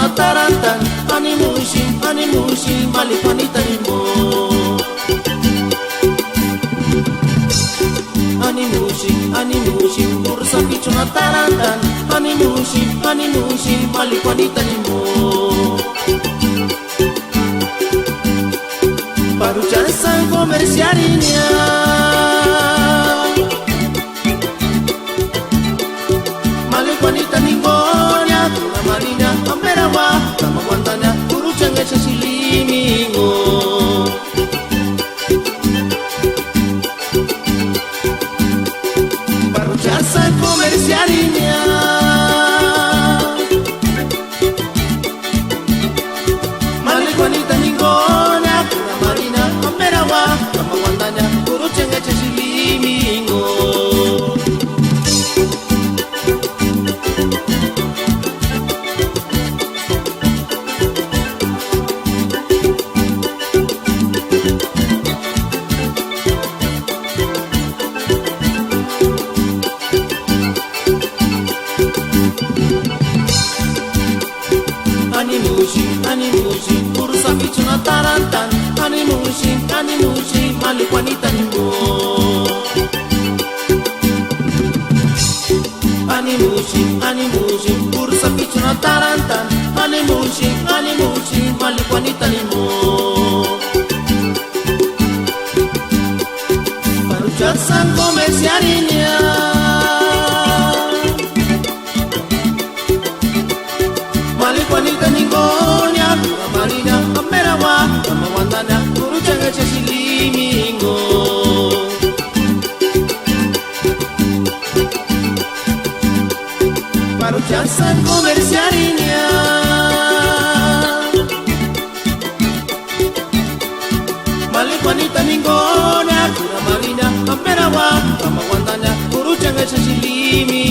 na tarantan, animushi, malipanita nimo. Animushi, ursa pichu na tarantan, animushi, malipanita nimo. Paruchasan comerciarinya, malipanita ningonya, tuna marina, amberawa, tama wantanya, uruchan esa silimingo. Paruchasan comerciarinya, malipanita ningonya, tuna marina, amberawa, tama wantanya, uruchan esa silimingo. Animushi, ursa pichu na tarantan, animushi, malipanita nimo. Animushi, ursa pichu na tarantan, animushi, malipanita nimo. Paruchasan comerciarinya, malipanita ningonya, tuna marina, amberawa, tama wantanya, uruchan esa silimingo. Paruchasan comerciarinya, malipanita ningonya, tuna marina, amberawa, tama wantanya, uruchan esa silimi.